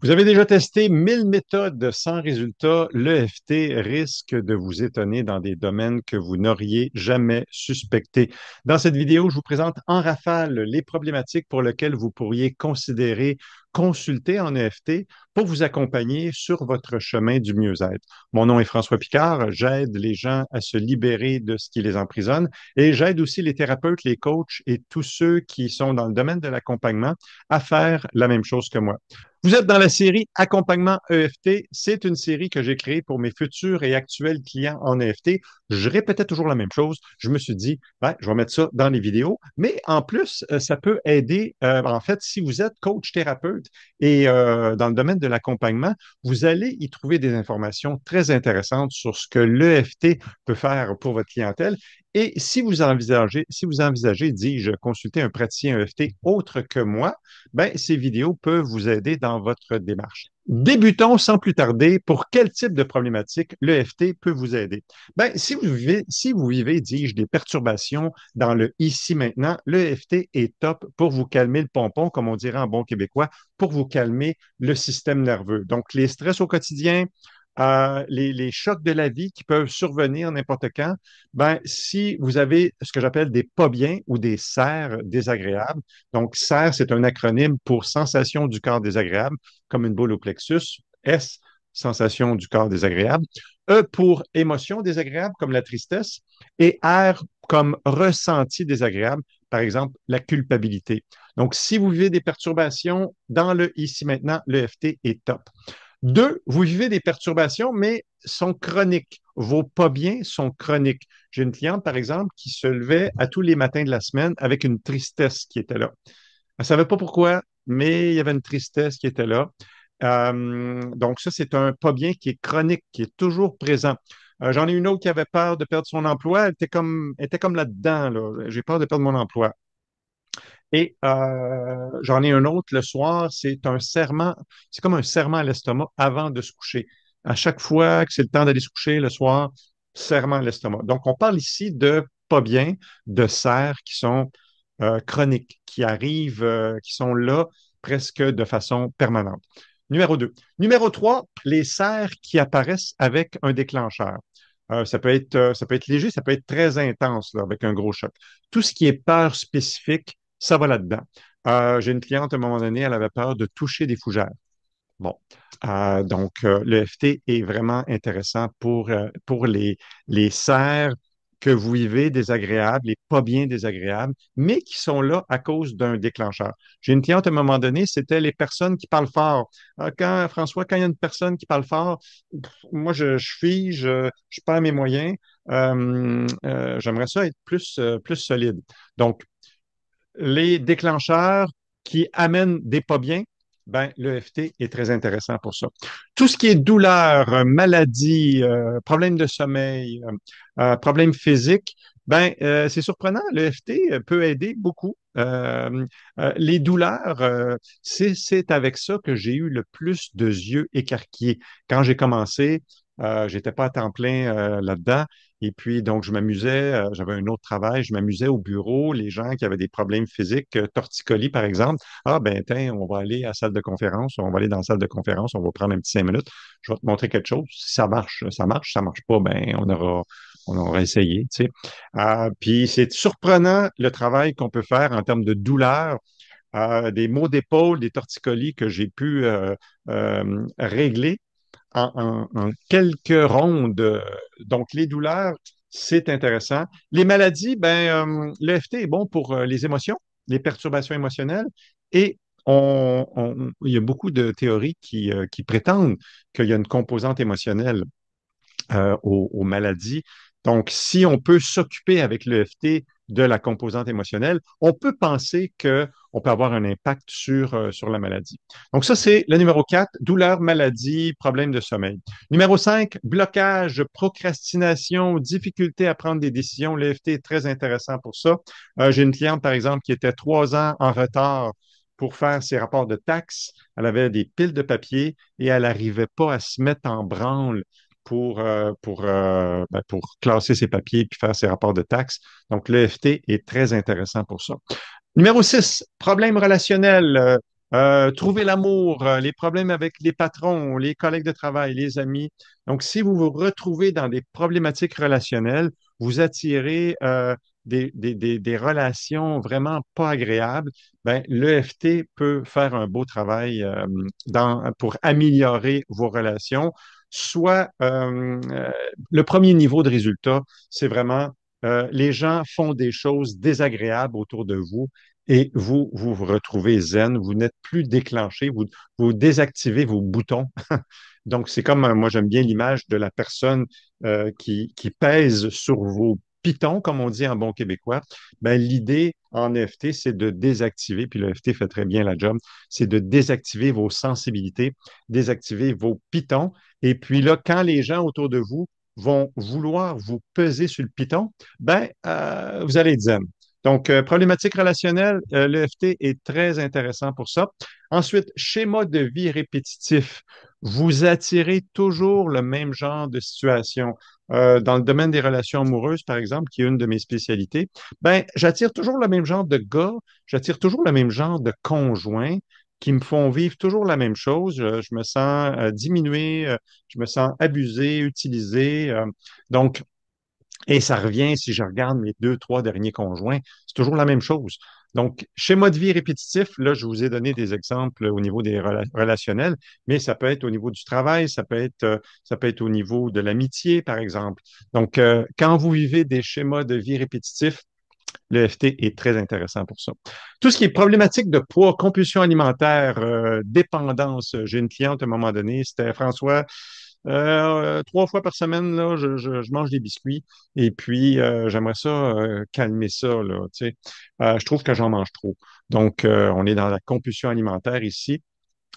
Vous avez déjà testé 1000 méthodes sans résultat. L'EFT risque de vous étonner dans des domaines que vous n'auriez jamais suspectés. Dans cette vidéo, je vous présente en rafale les problématiques pour lesquelles vous pourriez considérer consulter en EFT pour vous accompagner sur votre chemin du mieux-être. Mon nom est François Picard. J'aide les gens à se libérer de ce qui les emprisonne et j'aide aussi les thérapeutes, les coachs et tous ceux qui sont dans le domaine de l'accompagnement à faire la même chose que moi. Vous êtes dans la série Accompagnement EFT. C'est une série que j'ai créée pour mes futurs et actuels clients en EFT. Je répétais toujours la même chose. Je me suis dit, ben, je vais mettre ça dans les vidéos. Mais en plus, ça peut aider, en fait, si vous êtes coach thérapeute et dans le domaine de l'accompagnement, vous allez y trouver des informations très intéressantes sur ce que l'EFT peut faire pour votre clientèle. Et si vous envisagez, dis-je, consulter un praticien EFT autre que moi, ben, ces vidéos peuvent vous aider dans votre démarche. Débutons sans plus tarder. Pour quel type de problématique l'EFT peut vous aider? Ben, si vous vivez, dis-je, des perturbations dans le ici maintenant, l'EFT est top pour vous calmer le pompon, comme on dirait en bon québécois, pour vous calmer le système nerveux. Donc, les stress au quotidien, les chocs de la vie qui peuvent survenir n'importe quand, ben, si vous avez ce que j'appelle des pas bien ou des serres désagréables, donc SER, c'est un acronyme pour sensation du corps désagréable, comme une boule au plexus, S, sensation du corps désagréable, E pour émotion désagréable, comme la tristesse, et R comme ressenti désagréable, par exemple la culpabilité. Donc, si vous vivez des perturbations dans le ici maintenant, l'EFT est top. Deux, vous vivez des perturbations, mais sont chroniques. Vos pas bien sont chroniques. J'ai une cliente, par exemple, qui se levait à tous les matins de la semaine avec une tristesse qui était là. Elle ne savait pas pourquoi, mais il y avait une tristesse qui était là. Donc, ça, c'est un pas bien qui est chronique, qui est toujours présent. J'en ai une autre qui avait peur de perdre son emploi. Elle était comme là-dedans, là. J'ai peur de perdre mon emploi. Et j'en ai un autre le soir, c'est un serment, c'est comme un serment à l'estomac avant de se coucher. À chaque fois que c'est le temps d'aller se coucher le soir, serment à l'estomac. Donc, on parle ici de pas bien, de serres qui sont chroniques, qui arrivent, qui sont là presque de façon permanente. Numéro 2. Numéro 3, les serres qui apparaissent avec un déclencheur. Ça peut être léger, ça peut être très intense là, avec un gros choc. Tout ce qui est peur spécifique, ça va là-dedans. J'ai une cliente, à un moment donné, elle avait peur de toucher des fougères. Bon, donc le FT est vraiment intéressant pour les serres que vous vivez désagréables et pas bien désagréables, mais qui sont là à cause d'un déclencheur. J'ai une cliente, à un moment donné, c'était les personnes qui parlent fort. François, quand il y a une personne qui parle fort, moi, je fige, je perds mes moyens. J'aimerais ça être plus solide. Donc, les déclencheurs qui amènent des pas bien, ben, l'EFT est très intéressant pour ça. Tout ce qui est douleur, maladie, problème de sommeil, problème physique, ben, c'est surprenant. L'EFT peut aider beaucoup. Les douleurs, c'est avec ça que j'ai eu le plus de yeux écarquillés. Quand j'ai commencé, j'étais pas à temps plein là-dedans. Et puis, donc, je m'amusais, j'avais un autre travail, je m'amusais au bureau, les gens qui avaient des problèmes physiques, torticolis, par exemple. Ah, ben, tiens, on va aller à la salle de conférence, on va aller dans la salle de conférence, on va prendre un petit 5 minutes, je vais te montrer quelque chose. Si ça marche, ça marche. Ça marche pas, ben, on aura essayé, tu sais. Puis, c'est surprenant le travail qu'on peut faire en termes de douleur, des maux d'épaule, des torticolis que j'ai pu régler en quelques rondes. Donc, les douleurs, c'est intéressant. Les maladies, ben, l'EFT est bon pour les émotions, les perturbations émotionnelles. Et il y a beaucoup de théories qui prétendent qu'il y a une composante émotionnelle aux maladies. Donc, si on peut s'occuper avec l'EFT de la composante émotionnelle, on peut penser qu'on peut avoir un impact sur la maladie. Donc, ça, c'est le numéro 4, douleur, maladie, problème de sommeil. Numéro 5, blocage, procrastination, difficulté à prendre des décisions. L'EFT est très intéressant pour ça. J'ai une cliente, par exemple, qui était 3 ans en retard pour faire ses rapports de taxes. Elle avait des piles de papier et elle n'arrivait pas à se mettre en branle pour classer ses papiers puis faire ses rapports de taxes. Donc, l'EFT est très intéressant pour ça. Numéro 6, problème relationnel. trouver l'amour, les problèmes avec les patrons, les collègues de travail, les amis. Donc, si vous vous retrouvez dans des problématiques relationnelles, vous attirez des relations vraiment pas agréables, ben, l'EFT peut faire un beau travail pour améliorer vos relations. Soit le premier niveau de résultat, c'est vraiment les gens font des choses désagréables autour de vous et vous vous retrouvez zen, vous n'êtes plus déclenché, vous désactivez vos boutons. Donc, c'est comme, moi, j'aime bien l'image de la personne qui pèse sur vos pitons, comme on dit en bon québécois. Ben, l'idée en EFT, c'est de désactiver, puis le EFT fait très bien la job, c'est de désactiver vos sensibilités, désactiver vos pitons. Et puis là, quand les gens autour de vous vont vouloir vous peser sur le piton, ben, vous allez être zen. Donc, problématique relationnelle, l'EFT est très intéressant pour ça. Ensuite, schéma de vie répétitif. Vous attirez toujours le même genre de situation. Dans le domaine des relations amoureuses, par exemple, qui est une de mes spécialités, ben, j'attire toujours le même genre de gars, j'attire toujours le même genre de conjoints qui me font vivre toujours la même chose. Je me sens diminué, je me sens abusé, utilisé. Donc, et ça revient, si je regarde mes deux, trois derniers conjoints, c'est toujours la même chose. Donc, schéma de vie répétitif, là, je vous ai donné des exemples au niveau des relationnels, mais ça peut être au niveau du travail, ça peut être au niveau de l'amitié, par exemple. Donc, quand vous vivez des schémas de vie répétitifs, le FT est très intéressant pour ça. Tout ce qui est problématique de poids, compulsion alimentaire, dépendance. J'ai une cliente à un moment donné, c'était François. 3 fois par semaine, là, je mange des biscuits et puis j'aimerais ça calmer ça, là, tu sais. Je trouve que j'en mange trop. Donc, on est dans la compulsion alimentaire ici.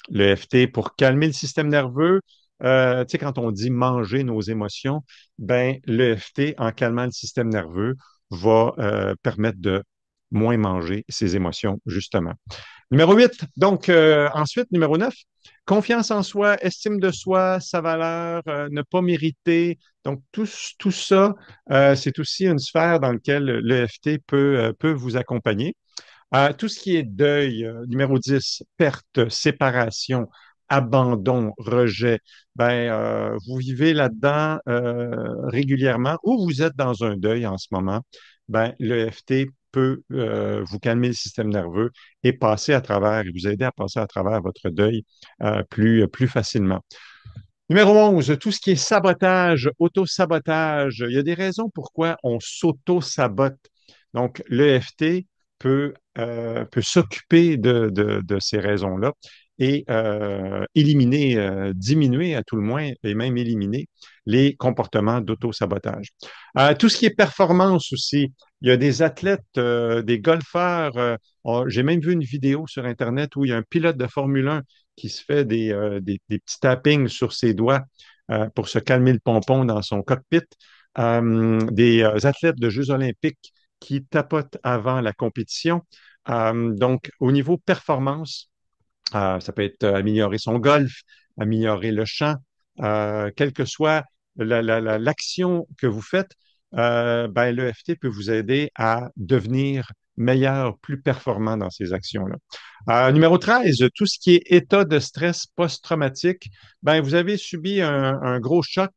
Le FT pour calmer le système nerveux. Tu sais, quand on dit manger nos émotions, ben, le FT, en calmant le système nerveux, va permettre de moins manger ses émotions, justement. Numéro 8. Donc, ensuite, numéro 9. Confiance en soi, estime de soi, sa valeur, ne pas mériter. Donc, tout ça, c'est aussi une sphère dans laquelle l'EFT peut vous accompagner. Tout ce qui est deuil, numéro 10, perte, séparation, abandon, rejet, ben, vous vivez là-dedans régulièrement ou vous êtes dans un deuil en ce moment, ben, le FT peut vous calmer le système nerveux et passer à travers, et vous aider à passer à travers votre deuil plus facilement. Numéro 11, tout ce qui est sabotage, auto-sabotage. Il y a des raisons pourquoi on s'auto-sabote. Donc, l'EFT peut s'occuper de ces raisons-là et éliminer, diminuer à tout le moins, et même éliminer les comportements d'auto-sabotage. Tout ce qui est performance aussi, il y a des athlètes, des golfeurs. J'ai même vu une vidéo sur Internet où il y a un pilote de Formule 1 qui se fait des petits tappings sur ses doigts pour se calmer le pompon dans son cockpit. Des athlètes de Jeux olympiques qui tapotent avant la compétition. Donc, au niveau performance, ça peut être améliorer son golf, améliorer le chant, quelle que soit l'action que vous faites, ben, l'EFT peut vous aider à devenir meilleur, plus performant dans ces actions-là. Numéro 13, tout ce qui est état de stress post-traumatique, ben, vous avez subi un gros choc.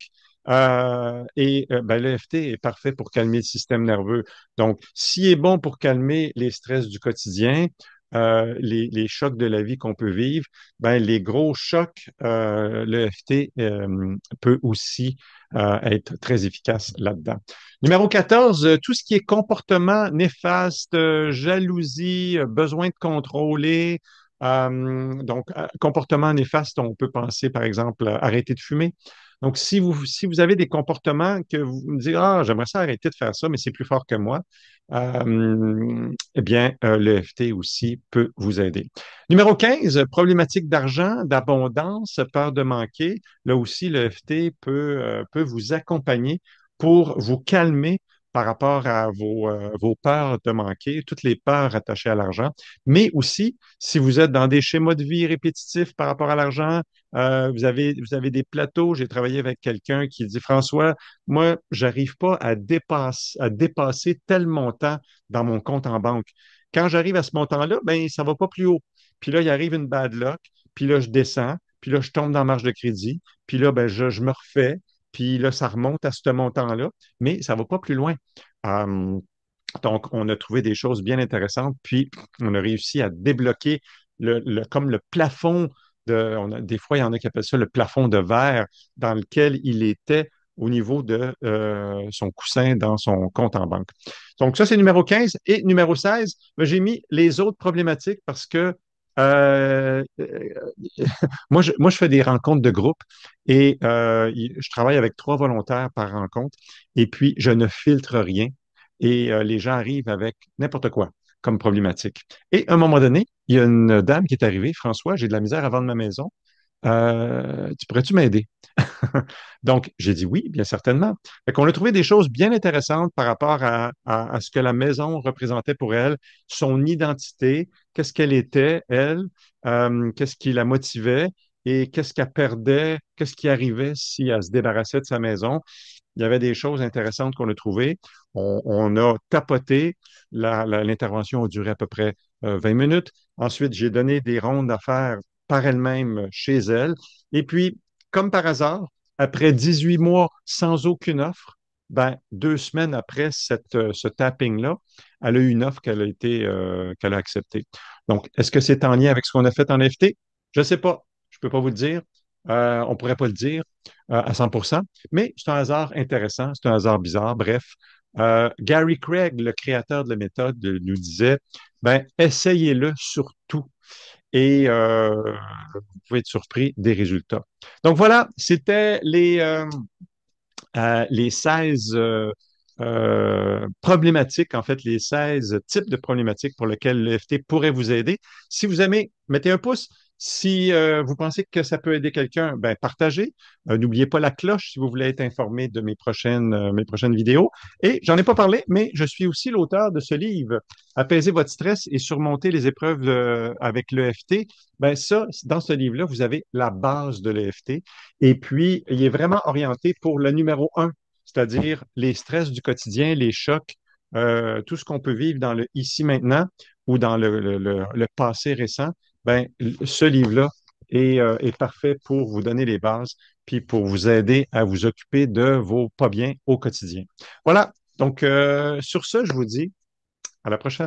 Et ben, l'EFT est parfait pour calmer le système nerveux. Donc, s'il est bon pour calmer les stress du quotidien, les chocs de la vie qu'on peut vivre, ben, les gros chocs, l'EFT peut aussi être très efficace là-dedans. Numéro 14, tout ce qui est comportement néfaste, jalousie, besoin de contrôler. Comportement néfaste, on peut penser, par exemple, arrêter de fumer. Donc, si vous avez des comportements que vous me dites, ah, j'aimerais ça arrêter de faire ça, mais c'est plus fort que moi, eh bien, l'EFT aussi peut vous aider. Numéro 15, problématique d'argent, d'abondance, peur de manquer. Là aussi, l'EFT peut vous accompagner pour vous calmer par rapport à vos peurs de manquer, toutes les peurs attachées à l'argent, mais aussi si vous êtes dans des schémas de vie répétitifs par rapport à l'argent, vous avez des plateaux. J'ai travaillé avec quelqu'un qui dit, François, moi, j'arrive pas à dépasser tel montant dans mon compte en banque. Quand j'arrive à ce montant-là, ben, ça va pas plus haut. puis là, il arrive une bad luck, puis là, je descends, puis là, je tombe dans la marge de crédit, puis là, ben, je me refais, puis là, ça remonte à ce montant-là, mais ça ne va pas plus loin. Euh, donc, on a trouvé des choses bien intéressantes, puis on a réussi à débloquer comme le plafond des fois, il y en a qui appellent ça le plafond de verre dans lequel il était au niveau de son coussin dans son compte en banque. Donc, ça, c'est numéro 15. Et numéro 16, ben, j'ai mis les autres problématiques parce que euh, euh, moi, je fais des rencontres de groupe et je travaille avec 3 volontaires par rencontre et puis je ne filtre rien et les gens arrivent avec n'importe quoi comme problématique. Et à un moment donné, il y a une dame qui est arrivée, François, j'ai de la misère à vendre ma maison. Tu pourrais-tu m'aider? Donc, j'ai dit oui, bien certainement. Fait qu'on a trouvé des choses bien intéressantes par rapport à ce que la maison représentait pour elle, son identité, qu'est-ce qu'elle était, elle, qu'est-ce qui la motivait et qu'est-ce qu'elle perdait, qu'est-ce qui arrivait si elle se débarrassait de sa maison. Il y avait des choses intéressantes qu'on a trouvées. On a tapoté. L'intervention a duré à peu près 20 minutes. Ensuite, j'ai donné des rondes à faire par elle-même chez elle. Et puis, comme par hasard, après 18 mois sans aucune offre, ben, 2 semaines après ce tapping-là, elle a eu une offre qu'elle a acceptée. Donc, est-ce que c'est en lien avec ce qu'on a fait en FT? Je ne sais pas. Je ne peux pas vous le dire. On ne pourrait pas le dire à 100%, mais c'est un hasard intéressant, c'est un hasard bizarre. Bref, Gary Craig, le créateur de la méthode, nous disait, ben, essayez-le surtout et vous pouvez être surpris des résultats. Donc voilà, c'était les 16 problématiques, en fait, les 16 types de problématiques pour lesquelles l'EFT pourrait vous aider. Si vous aimez, mettez un pouce. Si vous pensez que ça peut aider quelqu'un, ben partagez. N'oubliez pas la cloche si vous voulez être informé de mes prochaines vidéos. Et j'en ai pas parlé, mais je suis aussi l'auteur de ce livre, Apaiser votre stress et surmonter les épreuves avec l'EFT. Ben ça, dans ce livre-là, vous avez la base de l'EFT. Et puis, il est vraiment orienté pour le numéro 1, c'est-à-dire les stress du quotidien, les chocs, tout ce qu'on peut vivre dans le ici maintenant ou dans le passé récent. Ben, ce livre-là est parfait pour vous donner les bases puis pour vous aider à vous occuper de vos pas bien au quotidien. Voilà. Donc, sur ce, je vous dis à la prochaine.